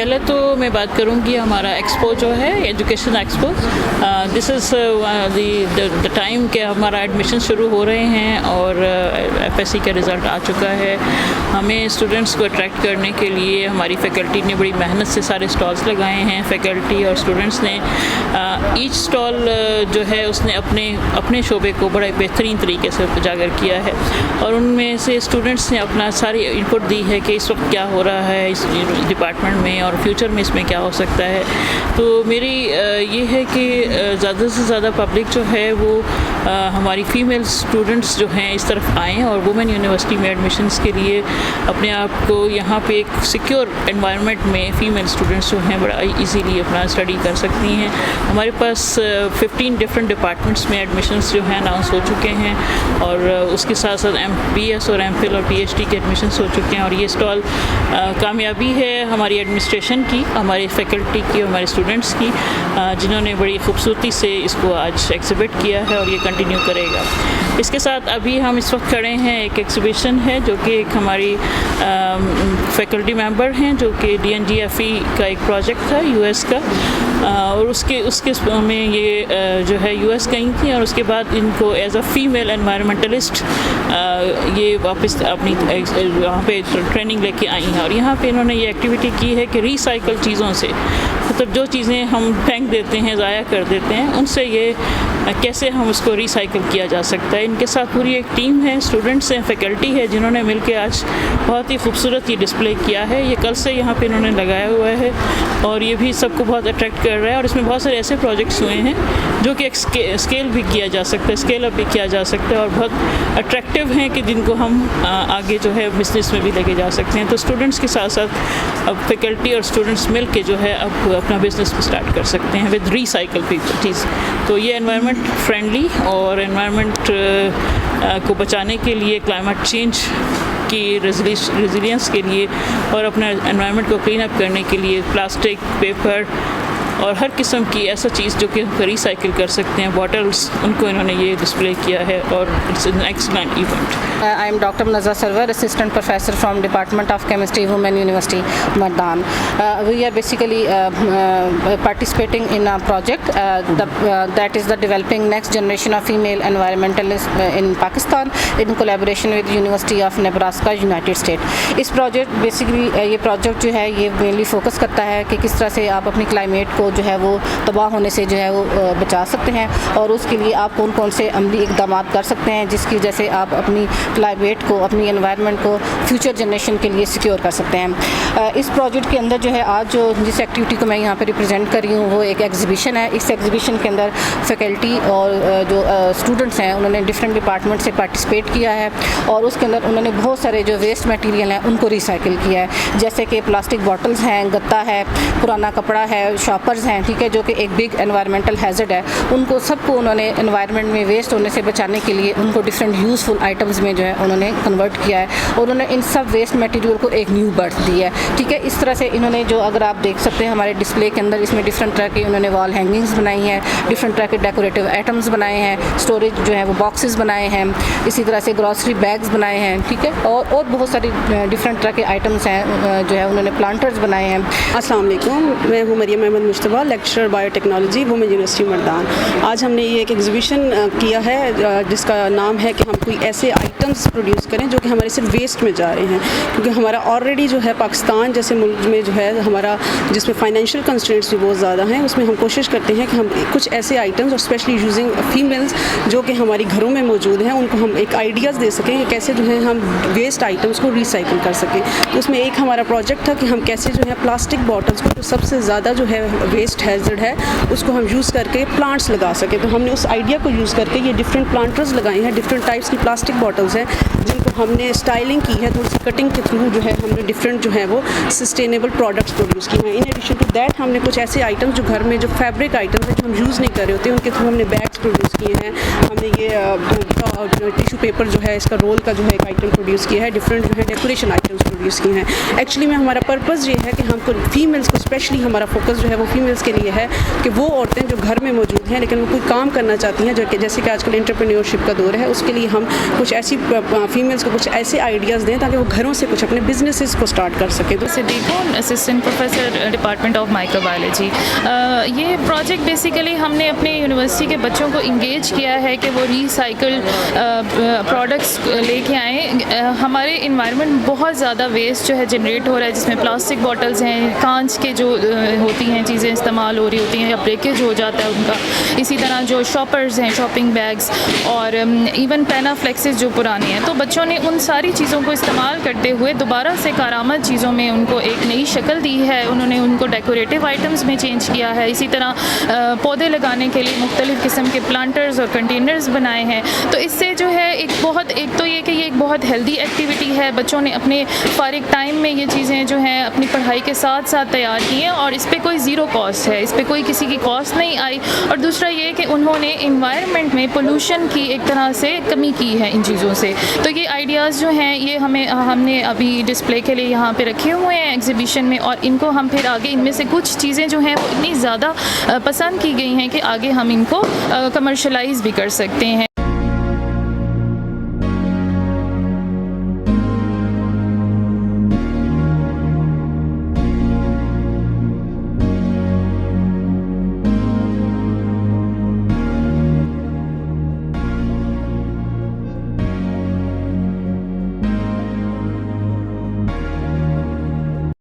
पहले तो मैं बात करूंगी हमारा एक्सपो जो है education expo, this is the time के हमारा एडमिशन शुरू हो रहे हैं और एफएससी का रिज़ल्ट आ चुका है। हमें स्टूडेंट्स को अट्रैक्ट करने के लिए हमारी फैकल्टी ने बड़ी मेहनत से सारे स्टॉल्स लगाए हैं। फैकल्टी और स्टूडेंट्स ने ईच स्टॉल जो है उसने अपने शोबे को बड़े बेहतरीन तरीके से उजागर किया है और उनमें से स्टूडेंट्स ने अपना सारी इनपुट दी है कि इस वक्त क्या हो रहा है इस डिपार्टमेंट में और फ्यूचर में इसमें क्या हो सकता है। तो मेरी ये है कि ज़्यादा से ज़्यादा पब्लिक जो है वो हमारी फ़ीमेल स्टूडेंट्स जो हैं इस तरफ आएँ और वुमेन यूनिवर्सिटी में एडमिशन्स के लिए अपने आप को यहाँ पे एक सिक्योर एनवायरनमेंट में फ़ीमेल स्टूडेंट्स जो हैं बड़ा इजीली अपना स्टडी कर सकती हैं। हमारे पास 15 डिफरेंट डिपार्टमेंट्स में एडमिशन्स जो हैं अनाउंस हो चुके हैं और उसके साथ साथ MPS और MPhil और PhD के एडमिशन्स हो चुके हैं और ये स्टॉल कामयाबी है हमारी एडमिनिस्ट्रेशन की, हमारी फैकल्टी की, हमारे स्टूडेंट्स की, जिन्होंने बड़ी खूबसूरती से इसको आज एग्जिबिट किया है और ये कंटिन्यू करेगा। इसके साथ अभी हम इस वक्त खड़े हैं, एक एग्जिबिशन है जो कि एक हमारी फैकल्टी मेंबर हैं जो कि DNGFE का एक प्रोजेक्ट था US का और उसके में ये जो है US गई थी और उसके बाद इनको एज अ फीमेल एनवायरमेंटलिस्ट ये वापस अपनी वहाँ पे ट्रेनिंग लेके आई हैं और यहाँ पे इन्होंने ये एक्टिविटी की है कि रिसाइकल चीज़ों से, मतलब जो चीज़ें हम फेंक देते हैं, ज़ाया कर देते हैं, उनसे ये कैसे हम उसको रिसाइकल किया जा सकता है। इनके साथ पूरी एक टीम है, स्टूडेंट्स हैं, फैकल्टी है, जिन्होंने मिलकर आज बहुत ही खूबसूरत ये डिस्प्ले किया है। ये कल से यहाँ पे इन्होंने लगाया हुआ है और ये भी सबको बहुत अट्रैक्ट कर रहा है और इसमें बहुत सारे ऐसे प्रोजेक्ट्स हुए हैं जो कि स्केल भी किया जा सकता है, स्केल अप भी किया जा सकता है और बहुत अट्रैक्टिव हैं कि जिनको हम आगे जो है बिजनेस में भी लेके जा सकते हैं। तो स्टूडेंट्स के साथ साथ अब फैकल्टी और स्टूडेंट्स मिल के जो है अब अपना बिजनेस भी स्टार्ट कर सकते हैं विद रिसाइकल चीज़। तो ये एनवायरनमेंट फ्रेंडली और एनवायरनमेंट को बचाने के लिए, क्लाइमेट चेंज की रेजिलियंस के लिए और अपने एनवायरनमेंट को क्लीन अप करने के लिए प्लास्टिक, पेपर और हर किस्म की ऐसा चीज़ जो कि रिसाइकिल कर सकते हैं, बॉटल्स, उनको इन्होंने ये डिस्प्ले किया है और it's an excellent event. I am Dr. Munazza Sarwar, Assistant Professor from Department of Chemistry, Women University, Mardan. We are basically participating in a project that is the developing next generation of female environmentalists in Pakistan in collaboration with University of Nebraska, United States. इस project basically ये project जो है ये mainly focus करता है कि किस तरह से आप अपनी climate को जो है वो तबाह होने से जो है वो बचा सकते हैं और उसके लिए आप कौन कौन से अमली इक़दाम कर सकते हैं जिसकी वजह से आप अपनी क्लाइमेट को, अपनी एनवायरनमेंट को फ्यूचर जनरेशन के लिए सिक्योर कर सकते हैं। इस प्रोजेक्ट के अंदर जो है आज जो जिस एक्टिविटी को मैं यहाँ पे रिप्रेजेंट कर रही हूँ वो एक एग्जीबिशन है। इस एग्जीबिशन के अंदर फैकल्टी और जो स्टूडेंट्स हैं उन्होंने डिफरेंट डिपार्टमेंट से पार्टिसिपेट किया है और उसके अंदर उन्होंने बहुत सारे जो वेस्ट मटेरियल हैं उनको रिसाइकिल किया है, जैसे कि प्लास्टिक बॉटल्स हैं, गत्ता है, पुराना कपड़ा है, शॉपर्स हैं, ठीक है, जो कि एक बिग एनवायरमेंटल हैज़र्ड है। उनको सबको उन्होंने एनवायरनमेंट में वेस्ट होने से बचाने के लिए उनको डिफरेंट यूज़फुल आइटम्स में जो है उन्होंने कन्वर्ट किया है और उन्होंने इन सब वेस्ट मटेरियल को एक न्यू बर्थ दी है, ठीक है। इस तरह से इन्होंने जो अगर आप देख सकते हैं हमारे डिस्प्ले के अंदर इसमें डिफरेंट तरह की उन्होंने वॉल हैंगिंग्स बनाई हैं, डिफरेंट तरह के डेकोरेटिव आइटम्स बनाए हैं, स्टोरेज जो है वो बॉक्सेस बनाए हैं, इसी तरह से ग्रॉसरी बैग्स बनाए हैं, ठीक है, और बहुत सारी डिफरेंट तरह के आइटम्स हैं जो है उन्होंने प्लांटर्स बनाए हैं। अस्सलाम वालेकुम, मैं हूँ Mariam Ahmad Mushtaba, lecturer biotechnology, women university Mardan. आज हमने ये एक एग्जीबिशन किया है जिसका नाम है कि हम कोई ऐसे आइटम्स प्रोड्यूस करें जो कि हमारे सिर्फ वेस्ट में जा रहे हैं, क्योंकि हमारा ऑलरेडी जो है पाकिस्तान जैसे मुल्क में जो है हमारा जिसमें फाइनेंशियल कंस्ट्रेंट्स भी बहुत ज़्यादा हैं, उसमें हम कोशिश करते हैं कि हम कुछ ऐसे आइटम्स और स्पेशली यूजिंग फीमेल्स जो कि हमारी घरों में मौजूद हैं उनको हम एक आइडियाज़ दे सकें कि कैसे जो है हम वेस्ट आइटम्स को रिसाइकिल कर सकें। तो उसमें एक हमारा प्रोजेक्ट था कि हम कैसे जो है प्लास्टिक बॉटल्स को जो सबसे ज़्यादा जो है वेस्ट हैज़र्ड है उसको हम यूज़ करके प्लांट्स लगा सकें। तो हमने उस आइडिया को यूज़ करके ये डिफरेंट प्लांटर्स लगाए हैं, डिफरेंट टाइप्स की प्लास्टिक बॉटल्स हैं जिनको हमने स्टाइलिंग की है, थोड़ी सी कटिंग के थ्रू जो है हमने डिफरेंट जो है वो सस्टेनेबल प्रोडक्ट्स प्रोड्यूस किए हैं। इन एडिशन टू दैट हमने कुछ ऐसे आइटम्स जो घर में जो फैब्रिक आइटम्स हैं जो हम यूज़ नहीं कर रहे होते उनके थ्रू हमने बैग्स प्रोड्यूस किए हैं। हमने ये टिश्यू पेपर जो है इसका रोल का जो है एक आइटम प्रोड्यूस किया है, डिफरेंट जो है डेकोरेशन आइटम्स प्रोड्यूस किए हैं। एक्चुअली में हमारा पर्पज़ ये है कि हमको फीमेल्स को स्पेशली हमारा फोकस जो है वो फीमेल्स के लिए है कि वो औरतें जो घर में मौजूद हैं लेकिन वो कोई काम करना चाहती हैं, जो कि जैसे कि आजकल एंटरप्रेन्योरशिप का दौर है, उसके लिए हम कुछ ऐसी फीमेल्स को कुछ ऐसे आइडियाज़ दें ताकि वो घरों से कुछ अपने बिजनेसेस को स्टार्ट कर सकें। तो Siddique, assistant professor department of microbiology. ये प्रोजेक्ट बेसिकली हमने अपने यूनिवर्सिटी के बच्चों को इंगेज किया है कि वो रिसाइकल प्रोडक्ट्स लेके आएँ। हमारे इन्वायरमेंट बहुत ज़्यादा वेस्ट जो है जनरेट हो रहा है, जिसमें प्लास्टिक बॉटल्स हैं, कांच के जो होती हैं चीज़ें इस्तेमाल हो रही होती हैं या ब्रेकेज हो जाता है उनका। इसी तरह जो शॉपर्स हैं, शॉपिंग बैग्स और इवन पेना फ्लेक्सेस जो पुराने हैं, तो बच्चों ने उन सारी चीज़ों को इस्तेमाल करते हुए दोबारा से कारामद चीज़ों में उनको एक नई शक्ल दी है। उन्होंने उनको डेकोरेटिव आइटम्स में चेंज किया है। इसी तरह पौधे लगाने के लिए मुख्तलिफ़ किस्म के प्लांटर्स और कंटेनर्स बनाए हैं। तो इससे जो है एक तो ये कि ये एक बहुत हेल्दी एक्टिविटी है। बच्चों ने अपने फारिग टाइम में ये चीज़ें जो हैं अपनी पढ़ाई के साथ साथ तैयार की हैं और इस पर कोई ज़ीरो कॉस्ट है, इस पर कोई किसी की कॉस्ट नहीं आई। और दूसरा ये कि उन्होंने इन्वायरमेंट में पोल्यूशन की एक तरह से कमी की है इन चीज़ों से। तो ये आइडियाज़ जो हैं ये हमने अभी डिस्प्ले के लिए यहाँ पे रखे हुए हैं एग्जीबिशन में, और इनको हम फिर आगे इनमें से कुछ चीज़ें जो हैं वो इतनी ज़्यादा पसंद की गई हैं कि आगे हम इनको कमर्शलाइज़ भी कर सकते हैं।